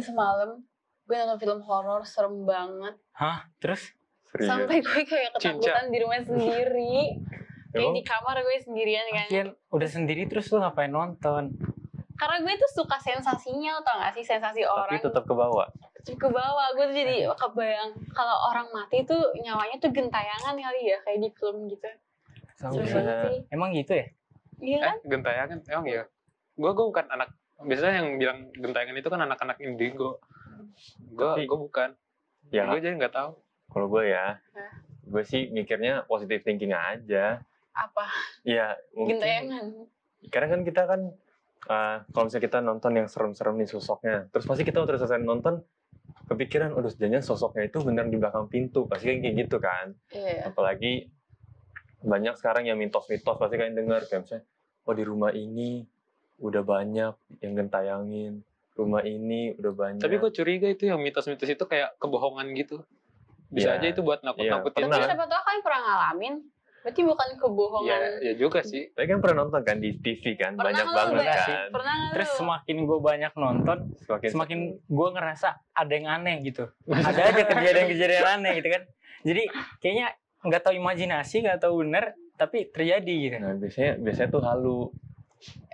semalam gue nonton film horor serem banget. Hah? Terus? Sampai gue kayak ketakutan di rumah sendiri. Kayak di kamar gue sendirian kan. Akhirnya udah sendiri terus lu ngapain nonton? Karena gue tuh suka sensasinya, tau gak sih? Sensasi orang. Tapi tetap ke bawah. Ke bawah. Gue tuh jadi kebayang kalau orang mati tuh nyawanya tuh gentayangan kali ya, kayak di film gitu. Seru banget sih. Emang gitu ya? Iya kan? Gentayangan emang ya. Gue bukan anak. Biasanya yang bilang gentayangan itu kan anak-anak indigo. Gue bukan. Ya. Gue jadi nggak tahu. Kalau gue ya, gue sih mikirnya positive thinking aja. Apa? Iya. Gentayangan. Karena kan kita kan kalau misalnya kita nonton yang serem-serem nih sosoknya, terus pasti kita terus selesai nonton kepikiran, aduh jangan sosoknya itu benar di belakang pintu, pasti kan kayak gitu kan. Iya. Apalagi banyak sekarang yang mitos-mitos pasti kalian dengar kayak misalnya, oh di rumah ini udah banyak yang gentayangin, rumah ini udah banyak. Tapi gue curiga itu yang mitos-mitos itu kayak kebohongan gitu. Bisa aja itu buat nakut-nakutin. Tapi siapa tahu kan pernah ngalamin. Berarti bukan kebohongan. Ya juga sih. Tapi kan pernah nonton kan di TV kan, pernah banyak banget kan. Pernah terus semakin gue banyak nonton, semakin gue ngerasa ada yang aneh gitu. Ada aja kejadian-kejadian aneh gitu kan. Jadi kayaknya nggak tahu imajinasi, nggak tahu bener, tapi terjadi gitu. Nah biasanya tuh halu.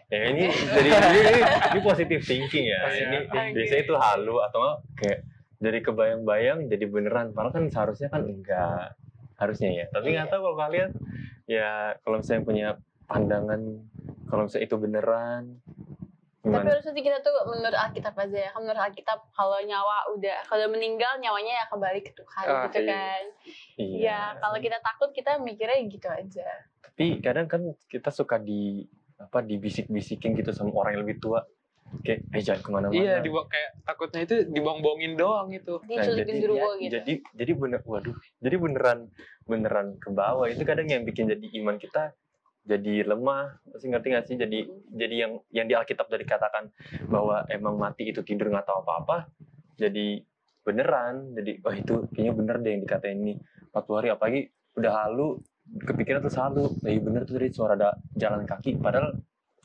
Ya ini jadi ini positive thinking ya. Ini biasanya itu halu atau kayak dari kebayang-bayang jadi beneran. Padahal kan seharusnya kan enggak. Harusnya ya, tapi nggak tahu kalau kalian ya kalau misalnya punya pandangan kalau misalnya itu beneran gimana? Tapi harusnya kita tuh menurut Alkitab aja ya. Menurut Alkitab kalau nyawa kalau meninggal nyawanya ya kembali ke Tuhan gitu kan. Iya, kalau kita takut kita mikirnya gitu aja. Tapi kadang kan kita suka dibisik-bisikin gitu sama orang yang lebih tua. Kayak jangan kemana-mana. Iya, kayak takutnya itu dibohong-bohongin doang itu. Diculikin genderuwo gitu. Jadi jadi beneran ke bawah. Itu kadang yang bikin jadi iman kita jadi lemah. Masih ngerti nggak sih? Jadi yang di Alkitab tadi dikatakan bahwa emang mati itu tidur nggak tahu apa-apa. Jadi beneran. Jadi itu kayaknya bener deh yang dikatain ini 40 hari. Apalagi udah halu, kepikiran terus halu. Bener tuh tadi suara ada jalan kaki. Padahal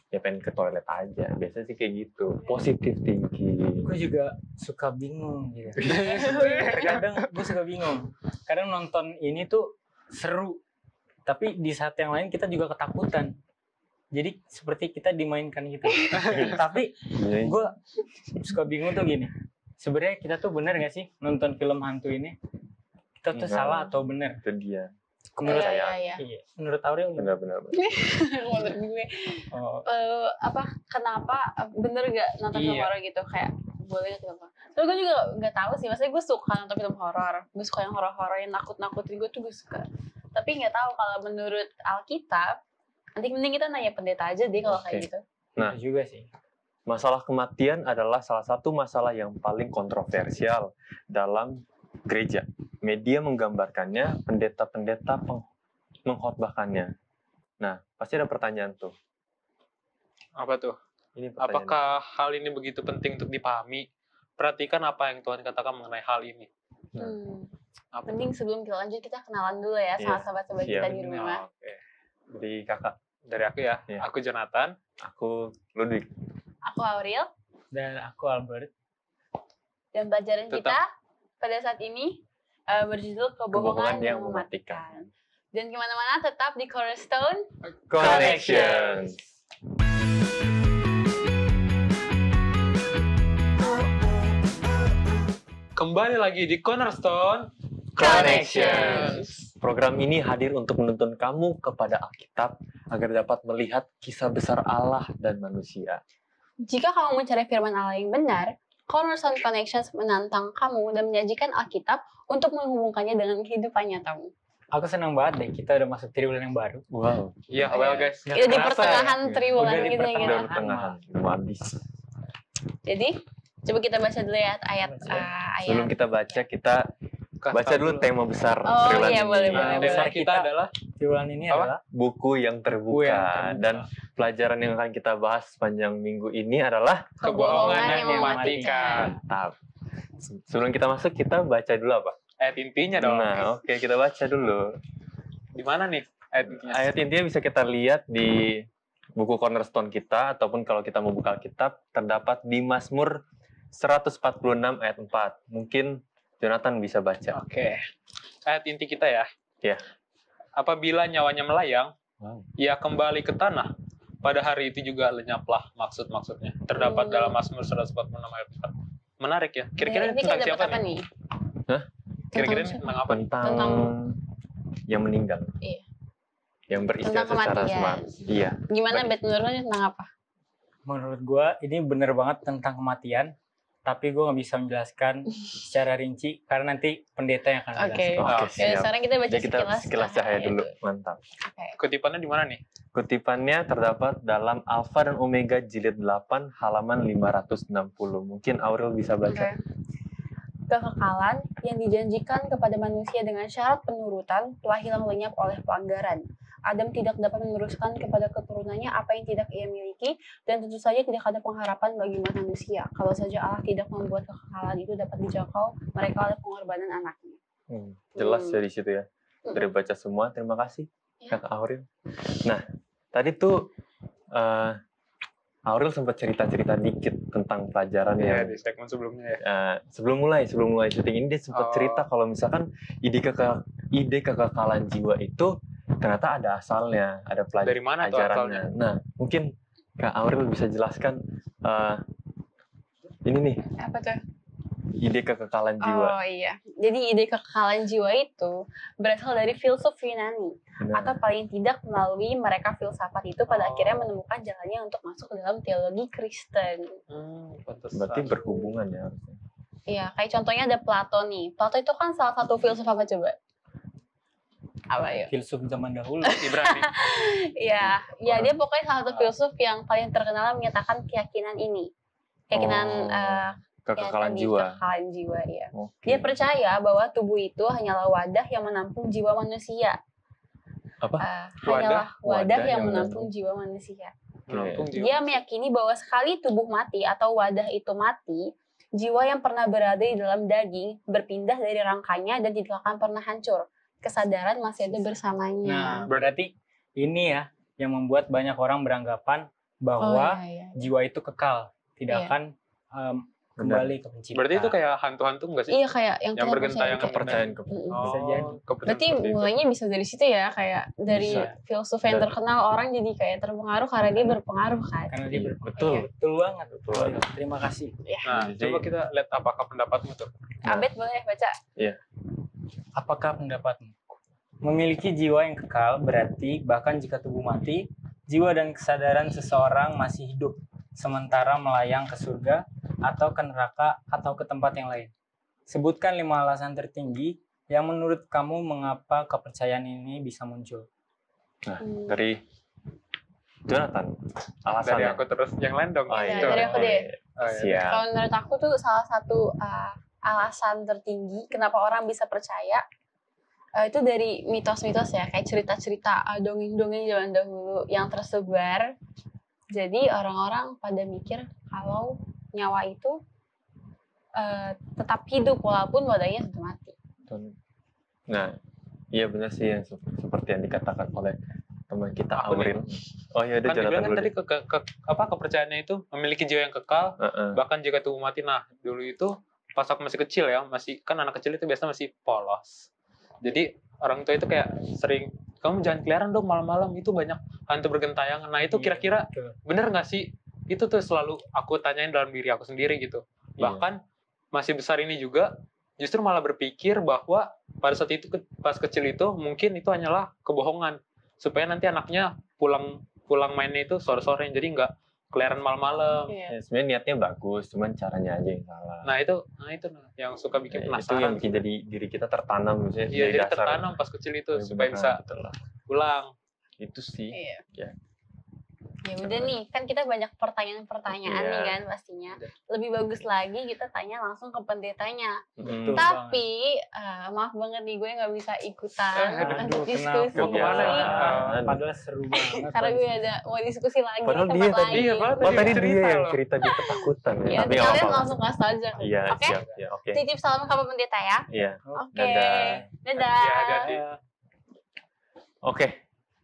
ya pengen ke toilet aja. Biasanya sih kayak gitu. Positive thinking. Gue juga suka bingung gitu. Kadang gue suka bingung. Kadang nonton ini tuh seru. Tapi di saat yang lain kita juga ketakutan. Jadi seperti kita dimainkan gitu. Tapi gue suka bingung tuh gini. Sebenarnya kita tuh bener gak sih nonton film hantu ini? Kita tuh salah atau bener? Itu dia. Menurut saya, iya. Menurut Aurel benar-benar. Menurut gue, kenapa bener gak nonton film horor gitu kayak boleh nggak film horor? Tapi gue juga nggak tahu sih, maksudnya gue suka nonton film horor, gue suka yang horor-horor yang nakut-nakutin gue tuh gue suka. Tapi nggak tahu kalau menurut Alkitab, nanti mending kita nanya pendeta aja deh kalau kayak gitu. Nah juga sih. Masalah kematian adalah salah satu masalah yang paling kontroversial dalam gereja. Media menggambarkannya, pendeta-pendeta mengkhotbahkannya. Nah, pasti ada pertanyaan tuh. Apa tuh? Apakah hal ini begitu penting untuk dipahami? Perhatikan apa yang Tuhan katakan mengenai hal ini. Mending sebelum kita lanjut, kita kenalan dulu ya sama sahabat-sahabat kita di rumah. Oke. Dari kakak. Dari aku ya. Aku Jonathan. Aku Ludwig. Aku Aurel. Dan aku Albert. Dan pelajaran kita pada saat ini berjudul Kebohongan yang Mematikan. Dan kemana-mana tetap di Cornerstone Connections. Kembali lagi di Cornerstone Connections. Program ini hadir untuk menuntun kamu kepada Alkitab agar dapat melihat kisah besar Allah dan manusia. Jika kamu mencari firman Allah yang benar, Cornerstone Connections menantang kamu dan menyajikan Alkitab untuk menghubungkannya dengan kehidupan nyatamu. Aku senang banget deh, kita udah masuk triwulan yang baru. Wow. Iya, guys. Kita di pertengahan triwulan Udah di gitu ya. Udah pertengahan, udah habis. Jadi, coba kita baca dulu ya ayat. Sebelum kita baca, kita baca dulu tema besar triwulan iya, ini. boleh. Tema kita adalah triwulan ini adalah buku yang terbuka. Dan pelajaran yang akan kita bahas sepanjang minggu ini adalah kebohongan yang mematikan. Mantap. Sebelum kita masuk, kita baca dulu apa? Ayat intinya dong. Nah, oke, kita baca dulu. Di mana nih ayat intinya? Ayat intinya bisa kita lihat di buku Cornerstone kita, ataupun kalau kita mau buka Alkitab, terdapat di Mazmur 146 ayat 4. Mungkin Jonathan bisa baca. Oke. Ayat inti kita ya. Ya. Apabila nyawanya melayang, Wow. ia kembali ke tanah. Pada hari itu juga lenyaplah maksud-maksudnya. Terdapat dalam Mazmur 146 ayat 4. Menarik ya. Kira-kira ini tentang kita siapa dapat apa nih? nih? Hah? Kira-kira Tentang ini tentang apa nih? Tentang yang meninggal. Iya. Yang beristirahat Tentang secara kematian. smart. Iya. Gimana Bet, menurut lo ini tentang apa? Menurut gue ini bener banget tentang kematian, tapi gue nggak bisa menjelaskan secara rinci karena nanti pendeta yang akan Oke. menjelaskan. Oke, Ya, siap. sekarang kita baca Jadi kita sekilas cahaya dulu. Itu. Mantap. Oke. Kutipannya di mana nih? Kutipannya terdapat dalam Alfa dan Omega jilid 8 halaman 560. Mungkin Aurel bisa Oke. baca. Kekekalan yang dijanjikan kepada manusia dengan syarat penurutan telah hilang lenyap oleh pelanggaran. Adam tidak dapat meneruskan kepada keturunannya apa yang tidak ia miliki, dan tentu saja tidak ada pengharapan bagi umat manusia. Kalau saja Allah tidak membuat kekekalan itu dapat dijangkau mereka oleh pengorbanan anaknya. Jelas ya di situ ya. Dari baca semua, terima kasih Kak Aurel. Nah, tadi tuh Aurel sempat cerita-cerita dikit tentang pelajaran Ya, yang di segmen sebelumnya ya. sebelum mulai syuting ini dia sempat cerita kalau misalkan ide kekekalan jiwa itu ternyata ada asalnya, ada Dari mana tuh pelajarannya. Nah, mungkin Kak Aurel bisa jelaskan ini nih, Apa tuh? ide kekekalan jiwa. Oh iya. Jadi ide kekekalan jiwa itu berasal dari filsuf Yunani. Benar. Atau paling tidak melalui mereka filsafat itu pada akhirnya menemukan jalannya untuk masuk ke dalam teologi Kristen. Pantesan. Berarti berhubungan ya harusnya. Iya, kayak contohnya ada Plato nih. Plato itu kan salah satu filsuf apa coba? Apa ya? Filsuf zaman dahulu. Ibrani. Iya, ya dia pokoknya salah satu filsuf yang paling terkenal menyatakan keyakinan ini. Keyakinan Kekekalan tadi, jiwa. Kekekalan jiwa, ya. Oke. Dia percaya bahwa tubuh itu hanyalah wadah yang menampung jiwa manusia. Apa? Hanyalah wadah yang menampung menampung jiwa manusia. Menampung jiwa. Dia meyakini bahwa sekali tubuh mati atau wadah itu mati, jiwa yang pernah berada di dalam daging berpindah dari rangkanya dan tidak akan pernah hancur. Kesadaran masih ada bersamanya. Nah, berarti ini ya yang membuat banyak orang beranggapan bahwa iya. jiwa itu kekal, tidak Iya. akan kembali ke pencipta. Berarti itu kayak hantu-hantu nggak sih? Iya, kayak yang Yang kita bergentayangan percaya. Kepercayaan Bisa jadi. Berarti mulainya bisa dari situ ya, kayak dari Bisa. filsuf yang terkenal orang jadi kayak terpengaruh karena dia berpengaruh kan. Karena dia Betul. betul banget. Betul banget. Terima kasih. Nah, Jadi- coba kita lihat apakah pendapatmu tuh. Abed boleh baca. Apakah pendapatmu? Memiliki jiwa yang kekal berarti bahkan jika tubuh mati, jiwa dan kesadaran seseorang masih hidup, sementara melayang ke surga atau ke neraka atau ke tempat yang lain. Sebutkan 5 alasan tertinggi yang menurut kamu mengapa kepercayaan ini bisa muncul. Nah, dari Jonathan, Dari alasannya. aku terus yang lain dong. Oh, iya. Coba. Dari aku deh. Oh, iya. Siap. Kalau menurut aku tuh salah satu alasan tertinggi kenapa orang bisa percaya itu dari mitos-mitos ya, kayak cerita-cerita dongeng-dongeng zaman dahulu yang tersebar. Jadi orang-orang pada mikir kalau nyawa itu tetap hidup walaupun wadahnya sudah mati. Nah, iya benar sih yang seperti yang dikatakan oleh teman kita Aku nih. Aurel. Oh iya, udah Kan Jonathan dibilang kan dulu. tadi kepercayaannya itu memiliki jiwa yang kekal, Heeh. bahkan jika tubuh mati. Nah, dulu itu pas aku masih kecil ya, kan anak kecil itu biasanya masih polos. Jadi orang tua itu kayak sering, kamu jangan keliaran dong malam-malam, itu banyak hantu bergentayangan. Nah itu kira-kira Betul. bener nggak sih? Itu tuh selalu aku tanyain dalam diri aku sendiri gitu. Iya. Bahkan masih besar ini juga justru malah berpikir bahwa pada saat itu pas kecil itu mungkin itu hanyalah kebohongan supaya nanti anaknya pulang mainnya itu sore-sore, jadi nggak keliaran malam-malam. Iya. Ya, sebenarnya niatnya bagus, cuman caranya aja yang salah. Nah itu yang suka bikin Ya, itu yang penasaran. bikin jadi diri kita tertanam misalnya Iya, dari jadi dasar. tertanam pas kecil itu Ya, supaya beneran, bisa betul lah. pulang. Itu sih. Iya. Ya. Ya udah nih, kan kita banyak pertanyaan-pertanyaan Iya. nih kan pastinya. Lebih bagus lagi kita tanya langsung ke pendetanya. Mm. Tapi maaf banget nih gue nggak bisa ikutan Aduh, untuk diskusi. Mau kemana Ya. nih? Padahal seru banget. Karena gue ada mau diskusi lagi Padahal tempat dia tadi. lagi. Iya, padahal Oh tadi cerita dia yang loh. cerita dia ketakutan ya. Ya, Tapi nanti nggak kalian apa-apa. langsung kasih aja. Iya, Oke? siap. Ya, oke. Titip salam ke Pak Pendeta ya. Iya. Oke. Dadah. Dadah. Iya, hati-hati. Oke.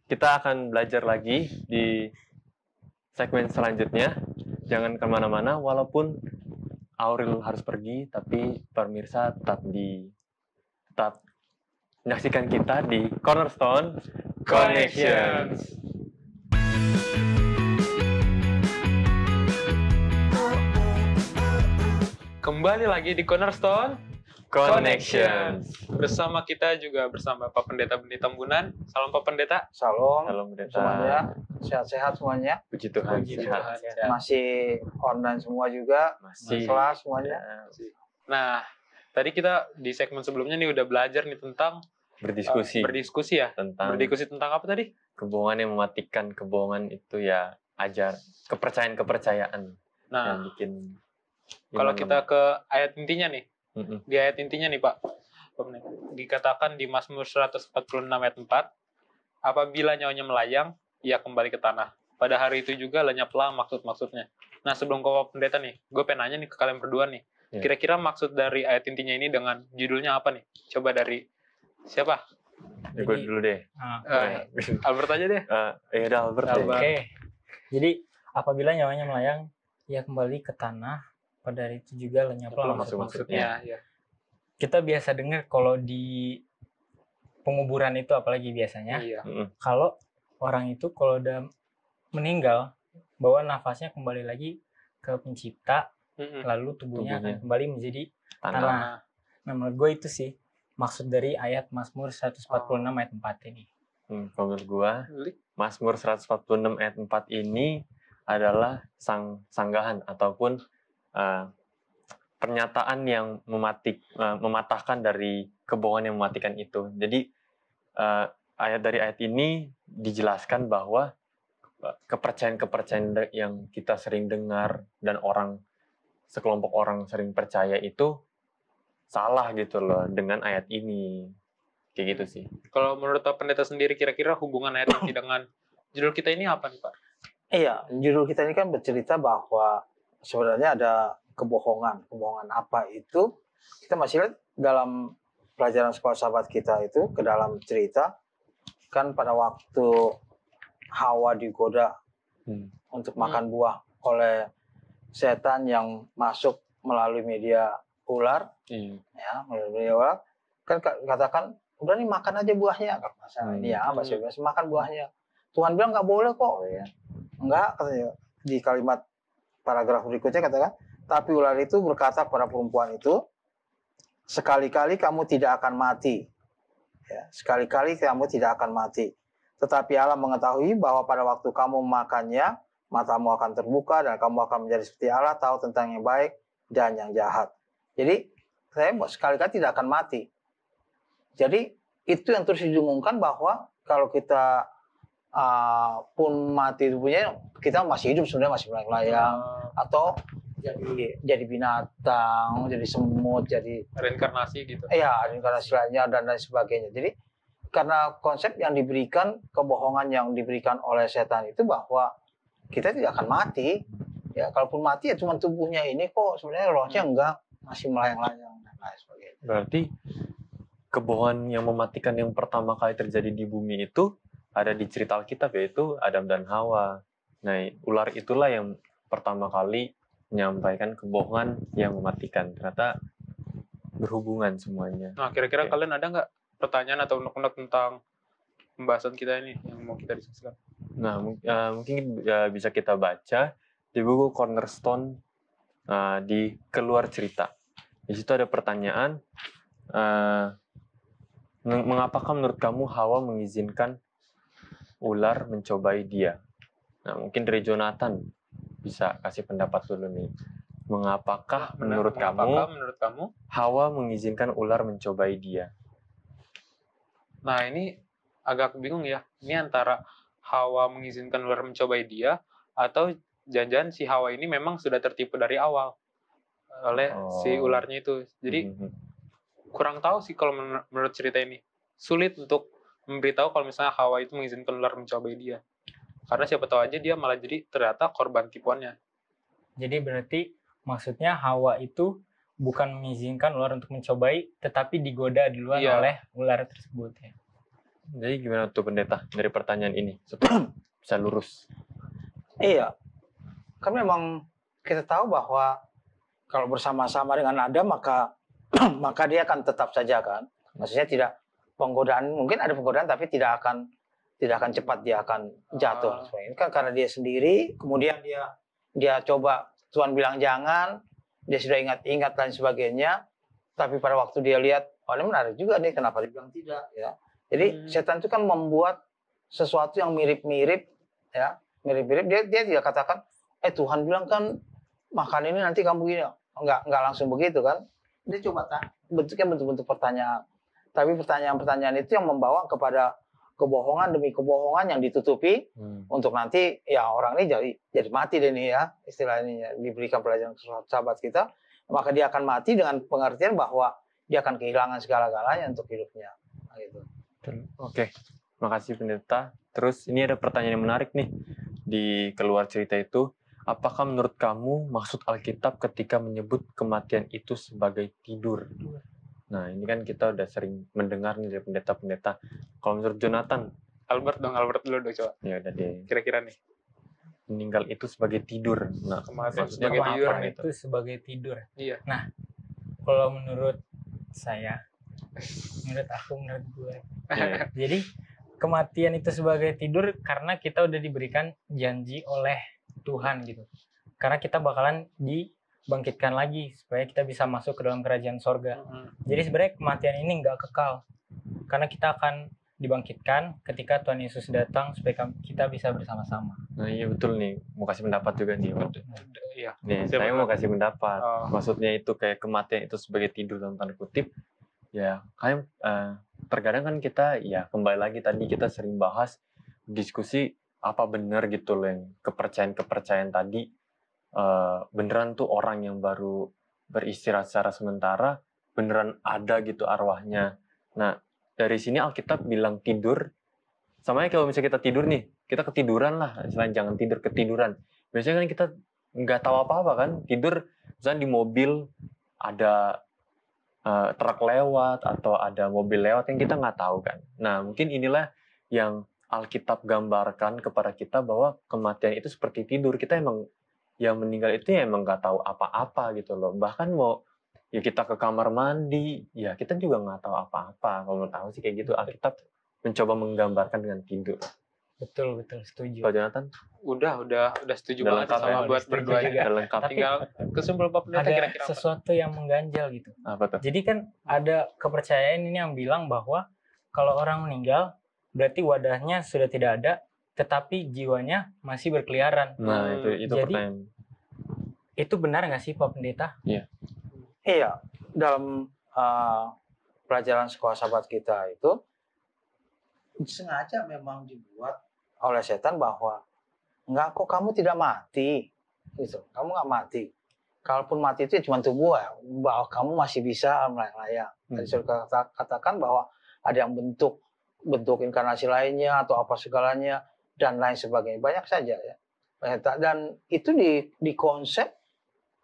Kita akan belajar lagi di segmen selanjutnya. Jangan kemana-mana, walaupun Aurel harus pergi, tapi pemirsa tetap menyaksikan kita di Cornerstone Connections. Kembali lagi di Cornerstone Connections. Bersama kita juga bersama Pak Pendeta Benih Tambunan. Salam Pak Pendeta. Salam Salam pendeta. semuanya, sehat-sehat semuanya. Puji Tuhan. Puji Sehat. Tuhan. Masih online semua juga, Masih. kelas semuanya. Nah, tadi kita di segmen sebelumnya nih udah belajar nih tentang berdiskusi ya. Tentang Berdiskusi tentang apa tadi? kebohongan yang mematikan. Kebohongan itu ya kepercayaan Nah, yang bikin kalau iman kita lemah. ke ayat intinya nih, Mm-mm. di ayat intinya nih Pak, dikatakan di Mazmur 146 ayat 4, apabila nyawanya melayang, ia kembali ke tanah. Pada hari itu juga lenyaplah maksud-maksudnya. Nah, sebelum ke Pak Pendeta nih, gue pengen nanya nih ke kalian berdua nih, Ya. kira-kira maksud dari ayat intinya ini dengan judulnya apa nih? Coba dari siapa? Ya, gue dulu deh. Albert aja deh. Ya udah Albert deh. Albert. Oke. Jadi apabila nyawanya melayang, ia kembali ke tanah. Pada hari itu juga lenyaplah maksud-maksudnya. Ya. Kita biasa dengar kalau di penguburan itu, apalagi biasanya, Iya. Mm-mm. kalau orang itu kalau udah meninggal, bahwa nafasnya kembali lagi ke pencipta, Mm-mm. lalu tubuhnya Tubuhnya. akan kembali menjadi Tanah. tanah. Nah, menurut gue itu sih maksud dari ayat Mazmur 146 ayat 4 ini. Kalau menurut gua, Mazmur 146 ayat 4 ini adalah sanggahan ataupun pernyataan yang mematahkan dari kebohongan yang mematikan itu. Jadi dari ayat ini dijelaskan bahwa kepercayaan yang kita sering dengar dan sekelompok orang sering percaya itu salah gitu loh dengan ayat ini. Kayak gitu sih. Kalau menurut Pak Pendeta sendiri, kira-kira hubungan ayat ini dengan judul kita ini apa nih Pak? Iya, judul kita ini kan bercerita bahwa sebenarnya ada kebohongan. Kebohongan apa itu? Kita masih lihat dalam pelajaran sekolah sahabat kita itu, ke dalam cerita, kan pada waktu Hawa digoda untuk makan buah oleh setan yang masuk melalui media ular, ya, melalui media ular, kan katakan, udah nih makan aja buahnya, kalau masalah ini ya, bahasa Inggris, makan buahnya. Tuhan bilang nggak boleh kok, ya. Enggak, katanya. Di kalimat paragraf berikutnya katakan, tapi ular itu berkata kepada perempuan itu, sekali-kali kamu tidak akan mati. Ya, sekali-kali kamu tidak akan mati. Tetapi Allah mengetahui bahwa pada waktu kamu memakannya, matamu akan terbuka dan kamu akan menjadi seperti Allah, tahu tentang yang baik dan yang jahat. Jadi, saya sekali-kali tidak akan mati. Jadi, itu yang terus didengungkan bahwa kalau kita pun mati tubuhnya, kita masih hidup sebenarnya, masih melayang-layang, atau jadi binatang, jadi semut, jadi Reinkarnasi gitu. reinkarnasi lainnya dan lain sebagainya. Jadi karena konsep yang diberikan, kebohongan yang diberikan oleh setan itu bahwa kita tidak akan mati. Ya, kalaupun mati ya cuma tubuhnya ini kok, sebenarnya rohnya enggak, masih melayang-layang dan lain sebagainya. Berarti kebohongan yang mematikan yang pertama kali terjadi di bumi itu ada di cerita Alkitab, yaitu Adam dan Hawa. Nah, ular itulah yang pertama kali menyampaikan kebohongan yang mematikan. Ternyata berhubungan semuanya. Nah, kira-kira Oke. kalian ada nggak pertanyaan atau unek-unek tentang pembahasan kita ini yang mau kita diskusikan? Nah, mungkin bisa kita baca di buku Cornerstone di Keluar Cerita. Di situ ada pertanyaan, mengapakah menurut kamu Hawa mengizinkan ular mencobai dia? Nah, mungkin dari Jonathan bisa kasih pendapat dulu nih. Mengapakah menurut kamu Hawa mengizinkan ular mencobai dia? Nah, ini agak bingung ya. Ini antara Hawa mengizinkan ular mencobai dia, atau jangan-jangan si Hawa ini memang sudah tertipu dari awal oleh si ularnya itu. Jadi kurang tahu sih kalau menurut cerita ini. Sulit untuk memberitahu kalau misalnya Hawa itu mengizinkan ular mencobai dia. Karena siapa tahu aja dia malah jadi ternyata korban tipuannya. Jadi berarti maksudnya Hawa itu bukan mengizinkan ular untuk mencobai, tetapi digoda duluan Iya. oleh ular tersebut ya. Jadi gimana tuh pendeta dari pertanyaan ini supaya bisa lurus? Iya, kan memang kita tahu bahwa kalau bersama-sama dengan Adam maka maka dia akan tetap saja kan. Maksudnya tidak penggodaan, mungkin ada penggodaan tapi tidak akan cepat dia akan jatuh. Ini kan karena dia sendiri, kemudian dia coba, Tuhan bilang jangan, dia sudah ingat dan sebagainya, tapi pada waktu dia lihat, oh ini menarik juga nih, kenapa dia bilang tidak ya. Jadi setan itu kan membuat sesuatu yang mirip-mirip ya, mirip-mirip, dia tidak katakan Tuhan bilang kan makan ini nanti kamu gini, enggak langsung begitu kan. Dia coba bentuknya bentuk-bentuk pertanyaan. Tapi pertanyaan-pertanyaan itu yang membawa kepada kebohongan demi kebohongan yang ditutupi untuk nanti ya orang ini jadi mati deh nih ya, istilahnya diberikan pelajaran sahabat kita, maka dia akan mati dengan pengertian bahwa dia akan kehilangan segala-galanya untuk hidupnya. Nah, gitu. Oke, makasih pendeta. Terus ini ada pertanyaan yang menarik nih di keluar cerita itu. Apakah menurut kamu maksud Alkitab ketika menyebut kematian itu sebagai tidur? Nah, ini kan kita udah sering mendengar nih dari pendeta-pendeta. Kalau menurut Jonathan, Albert dulu coba. ya udah deh. Kira-kira nih. Meninggal itu sebagai tidur. Nah, Kematian maksudnya sebagai tidur apa itu sebagai tidur. Iya. Nah, kalau menurut saya, menurut gue, Iya. jadi kematian itu sebagai tidur karena kita udah diberikan janji oleh Tuhan gitu. Karena kita bakalan dibangkitkan lagi supaya kita bisa masuk ke dalam kerajaan sorga. Jadi sebenarnya kematian ini nggak kekal. Karena kita akan dibangkitkan ketika Tuhan Yesus datang supaya kita bisa bersama-sama. Nah, iya betul nih. Mau kasih pendapat juga nih. Iya. Nih, Siapa saya mau kasih pendapat. Oh. Maksudnya itu kayak kematian itu sebagai tidur dalam tanda kutip. Ya, kayak terkadang kan kita ya kembali lagi tadi kita sering bahas diskusi apa benar gitu loh yang kepercayaan tadi beneran tuh orang yang baru beristirahat secara sementara beneran ada gitu arwahnya. Nah, dari sini Alkitab bilang tidur sama kalau misalnya kita tidur nih, kita ketiduran lah, selain jangan tidur ketiduran. Biasanya kan kita nggak tahu apa-apa kan, tidur misalnya di mobil ada truk lewat atau ada mobil lewat yang kita nggak tahu kan. Nah, mungkin inilah yang Alkitab gambarkan kepada kita bahwa kematian itu seperti tidur. Kita emang yang meninggal itu ya emang nggak tahu apa-apa gitu loh. Bahkan mau ya kita ke kamar mandi, ya kita juga nggak tahu apa-apa. Kalau menurut aku sih kayak gitu. Alkitab mencoba menggambarkan dengan tidur. Betul, setuju. Pak Jonathan? Udah setuju Udah banget lengkap sama ya? buat Setuju berdua juga. juga. Udah lengkap. Tapi Tinggal kesimpulan Pak Pendeta ada kira-kira apa? sesuatu yang mengganjal gitu. Apa tuh? Jadi kan ada kepercayaan ini yang bilang bahwa kalau orang meninggal berarti wadahnya sudah tidak ada, tetapi jiwanya masih berkeliaran. Nah, itu Jadi, pertanyaan. Itu benar nggak sih Pak Pendeta? Iya, dalam pelajaran sekolah sahabat kita itu sengaja memang dibuat oleh setan bahwa enggak kok kamu tidak mati, gitu. Kamu nggak mati. Kalaupun mati itu cuma tubuh ya, bahwa kamu masih bisa melayang-layang. Tadi saya katakan bahwa ada yang bentuk inkarnasi lainnya atau apa segalanya dan lain sebagainya, banyak saja ya. Dan itu dikonsep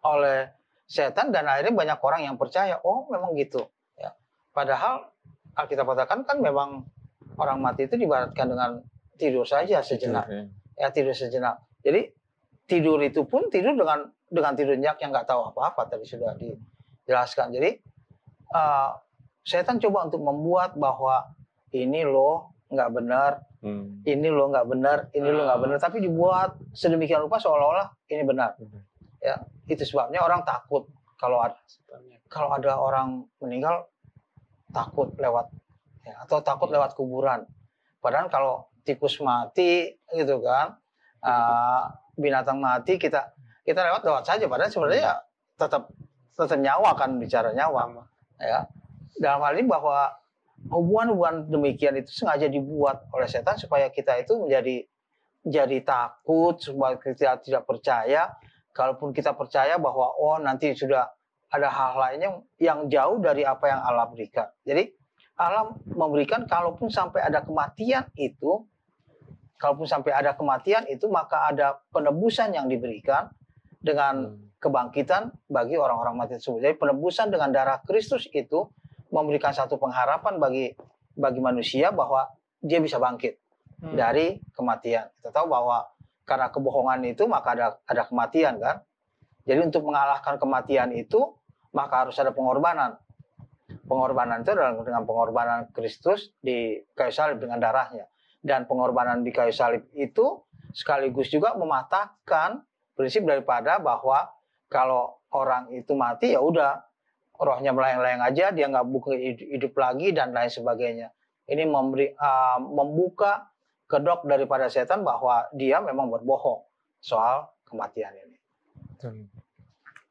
oleh setan dan akhirnya banyak orang yang percaya, oh memang gitu ya. Padahal Alkitab katakan kan memang orang mati itu diibaratkan dengan tidur saja sejenak. Ya, tidur sejenak. Jadi tidur itu pun tidur dengan tidur nyenyak yang nggak tahu apa-apa, tadi sudah dijelaskan. Jadi setan coba untuk membuat bahwa ini loh nggak benar, ini loh nggak benar, ini loh nggak benar, tapi dibuat sedemikian rupa seolah-olah ini benar. Ya, itu sebabnya orang takut kalau ada orang meninggal, takut lewat ya, atau takut lewat kuburan. Padahal kalau tikus mati gitu kan, binatang mati kita lewat saja. Padahal sebenarnya tetap nyawa kan, bicara nyawa. Ya, dalam hal ini bahwa hubungan demikian itu sengaja dibuat oleh setan supaya kita itu menjadi takut, supaya kita tidak percaya. Kalaupun kita percaya bahwa nanti sudah ada hal lainnya yang jauh dari apa yang Allah berikan. Jadi Allah memberikan kalaupun sampai ada kematian itu, maka ada penebusan yang diberikan dengan kebangkitan bagi orang-orang mati tersebut. Jadi penebusan dengan darah Kristus itu memberikan satu pengharapan bagi manusia bahwa dia bisa bangkit dari kematian. Kita tahu bahwa karena kebohongan itu maka ada kematian kan. Jadi untuk mengalahkan kematian itu, maka harus ada pengorbanan. Pengorbanan itu adalah dengan pengorbanan Kristus di kayu salib dengan darahnya. Dan pengorbanan di kayu salib itu sekaligus juga mematahkan prinsip daripada bahwa kalau orang itu mati ya udah rohnya melayang-layang aja, dia nggak hidup lagi dan lain sebagainya. Ini membuka kedok daripada setan bahwa dia memang berbohong soal kematian ini.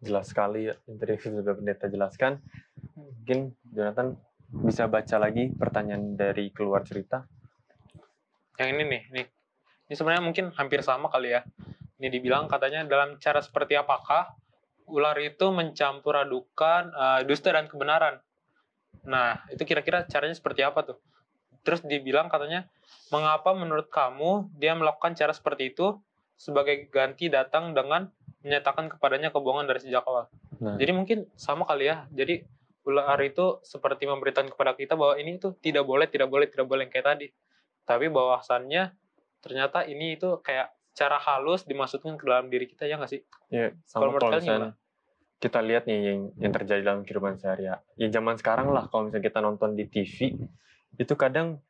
Jelas sekali ya, yang tadi sudah pendeta jelaskan. Mungkin Jonathan bisa baca lagi pertanyaan dari keluar cerita. Yang ini nih, ini sebenarnya mungkin hampir sama kali ya. Ini dibilang katanya dalam cara seperti apakah ular itu mencampur adukan dusta dan kebenaran. Nah, itu kira-kira caranya seperti apa tuh? Terus dibilang katanya, mengapa menurut kamu dia melakukan cara seperti itu sebagai ganti datang dengan menyatakan kepadanya kebohongan dari sejak awal. Nah. Jadi mungkin sama kali ya. Jadi ular itu seperti memberitahu kepada kita bahwa ini itu tidak boleh kayak tadi. Tapi bahwasannya ternyata ini itu kayak cara halus dimasukkan ke dalam diri kita, ya nggak sih? Ya, sama Kalau kalau menurut kalian misalnya kita lihat nih yang terjadi dalam kehidupan sehari ya. Ya zaman sekarang lah, kalau misalnya kita nonton di TV, itu kadang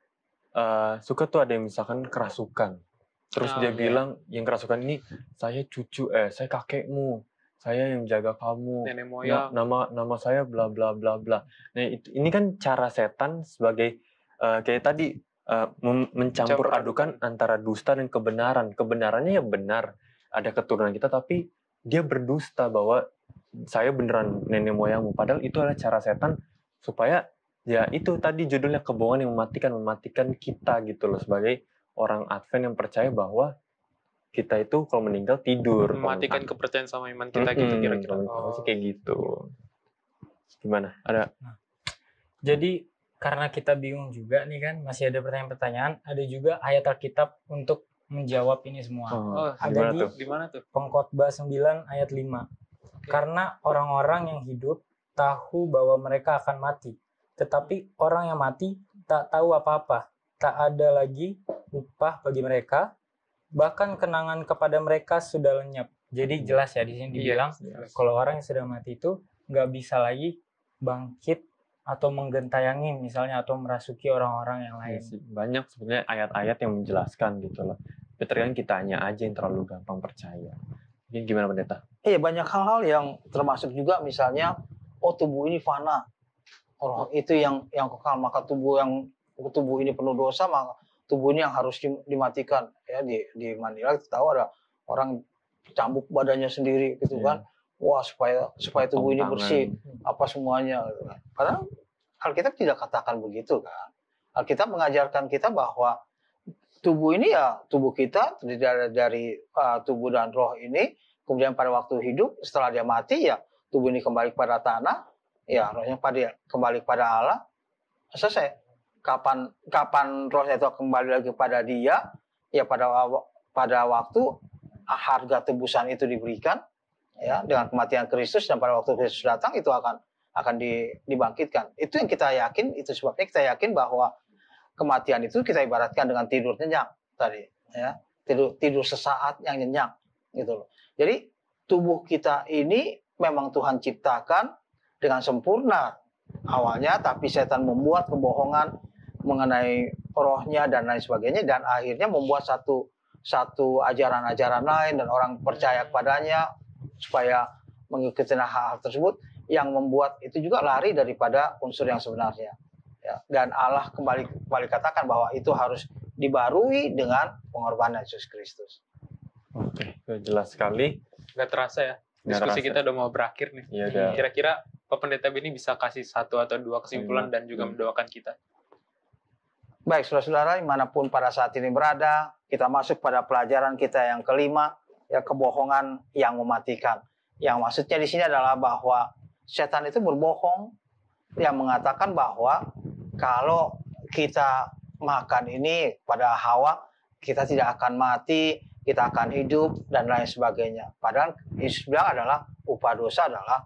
suka tuh ada yang misalkan kerasukan. Terus dia bilang yang kerasukan ini saya kakekmu, saya yang jaga kamu, nenek moyang, nama saya bla bla bla bla. Nah ini kan cara setan sebagai kayak tadi mencampur adukan antara dusta dan kebenaran. Kebenarannya ya benar, ada keturunan kita, tapi dia berdusta bahwa saya beneran nenek moyangmu. Padahal itu adalah cara setan supaya ya itu tadi judulnya kebohongan yang mematikan kita gitu loh, sebagai orang Advent yang percaya bahwa kita itu kalau meninggal tidur, mematikan kepercayaan sama iman kita gitu kira-kira. Sih kayak gitu. Gimana? Ada? Jadi karena kita bingung juga nih kan, masih ada pertanyaan-pertanyaan, ada juga ayat Alkitab untuk menjawab ini semua. Ada di mana tuh? Pengkhotbah 9 ayat 5. Karena orang-orang yang hidup tahu bahwa mereka akan mati, tetapi orang yang mati tak tahu apa-apa. Tak ada lagi upah bagi mereka, bahkan kenangan kepada mereka sudah lenyap. Jadi jelas ya di sini dibilang kalau orang yang sudah mati itu nggak bisa lagi bangkit atau menggentayangi misalnya atau merasuki orang-orang yang lain. Banyak sebenarnya ayat-ayat yang menjelaskan gitu loh. Tapi terkadang kitanya aja yang terlalu gampang percaya. Mungkin gimana pendeta? Banyak hal-hal yang termasuk juga misalnya tubuh ini fana. Roh itu yang kekal, maka tubuh ini penuh dosa, maka tubuh ini yang harus dimatikan. Ya di Manila kita tahu ada orang cambuk badannya sendiri gitu kan. Wah, supaya tubuh ini bersih apa semuanya gitu kan. Padahal Alkitab tidak katakan begitu kan. Alkitab mengajarkan kita bahwa tubuh ini ya tubuh kita terdiri dari tubuh dan roh ini, kemudian pada waktu hidup setelah dia mati ya tubuh ini kembali pada tanah, ya rohnya kembali pada Allah. Selesai. Kapan rohnya itu kembali lagi pada dia, ya pada waktu harga tebusan itu diberikan, ya dengan kematian Kristus, dan pada waktu Kristus datang itu akan dibangkitkan. Itu yang kita yakin, itu sebabnya kita yakin bahwa kematian itu kita ibaratkan dengan tidur nyenyak tadi, ya tidur sesaat yang nyenyak gitu loh. Jadi tubuh kita ini memang Tuhan ciptakan dengan sempurna awalnya, tapi setan membuat kebohongan mengenai rohnya dan lain sebagainya, dan akhirnya membuat satu ajaran-ajaran lain dan orang percaya kepadanya supaya mengikuti hal tersebut, yang membuat itu juga lari daripada unsur yang sebenarnya. Ya, dan Allah kembali katakan bahwa itu harus dibarui dengan pengorbanan Yesus Kristus. Oke, jelas sekali. Nggak terasa ya. Diskusi kita udah mau berakhir nih. Ya, kira-kira Pak Pendeta Beni bisa kasih 1 atau 2 kesimpulan dan juga mendoakan kita. Baik, saudara-saudara, dimanapun pada saat ini berada, kita masuk pada pelajaran kita yang kelima, ya kebohongan yang mematikan. Yang maksudnya di sini adalah bahwa setan itu berbohong, yang mengatakan bahwa kalau kita makan ini pada Hawa, kita tidak akan mati, kita akan hidup, dan lain sebagainya. Padahal Yesus bilang adalah upah dosa adalah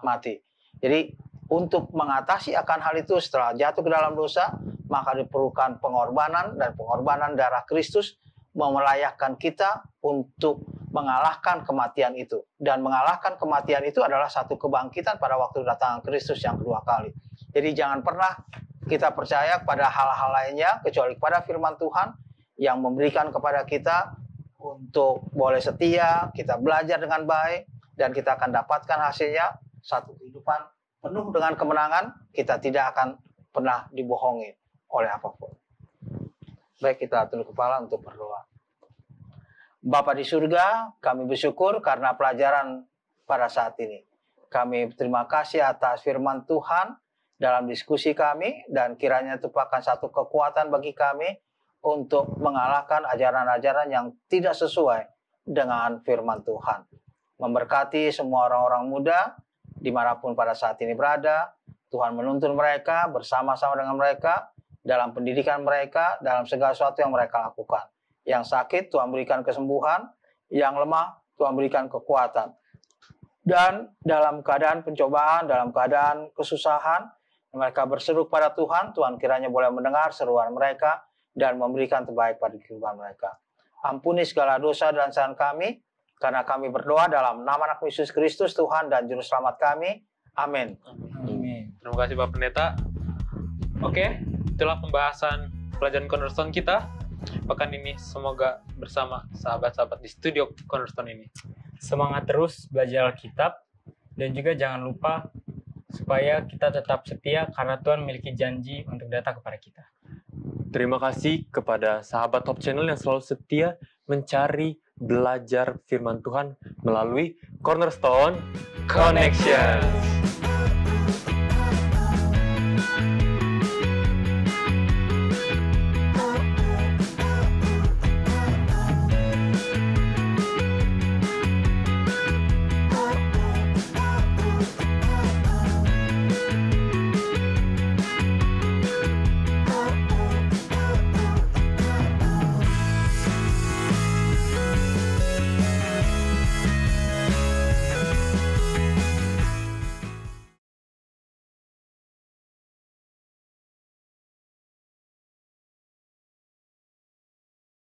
mati. Jadi untuk mengatasi akan hal itu setelah jatuh ke dalam dosa, maka diperlukan pengorbanan, dan pengorbanan darah Kristus memelayakkan kita untuk mengalahkan kematian itu. Dan mengalahkan kematian itu adalah satu kebangkitan pada waktu kedatangan Kristus yang kedua kali. Jadi jangan pernah kita percaya pada hal-hal lainnya kecuali pada firman Tuhan yang memberikan kepada kita untuk boleh setia, kita belajar dengan baik, dan kita akan dapatkan hasilnya satu kehidupan penuh dengan kemenangan. Kita tidak akan pernah dibohongi oleh apapun. Baik, kita tunduk kepala untuk berdoa. Bapa di surga, kami bersyukur karena pelajaran pada saat ini. Kami berterima kasih atas firman Tuhan dalam diskusi kami, dan kiranya itu merupakan satu kekuatan bagi kami untuk mengalahkan ajaran-ajaran yang tidak sesuai dengan firman Tuhan. Memberkati semua orang-orang muda dimanapun pada saat ini berada. Tuhan menuntun mereka bersama-sama dengan mereka dalam pendidikan mereka, dalam segala sesuatu yang mereka lakukan. Yang sakit, Tuhan berikan kesembuhan. Yang lemah, Tuhan berikan kekuatan. Dan dalam keadaan pencobaan, dalam keadaan kesusahan, mereka berseru pada Tuhan. Tuhan kiranya boleh mendengar seruan mereka dan memberikan terbaik pada kehidupan mereka. Ampuni segala dosa dan kesalahan kami, karena kami berdoa dalam nama anak Yesus Kristus, Tuhan dan Juru Selamat kami. Amin. Amin. Terima kasih Pak Pendeta. Oke, itulah pembahasan pelajaran Cornerstone kita pekan ini. Semoga bersama sahabat-sahabat di studio Cornerstone ini. Semangat terus belajar Alkitab, dan juga jangan lupa supaya kita tetap setia karena Tuhan memiliki janji untuk datang kepada kita. Terima kasih kepada sahabat Top Channel yang selalu setia mencari belajar firman Tuhan melalui Cornerstone Connections.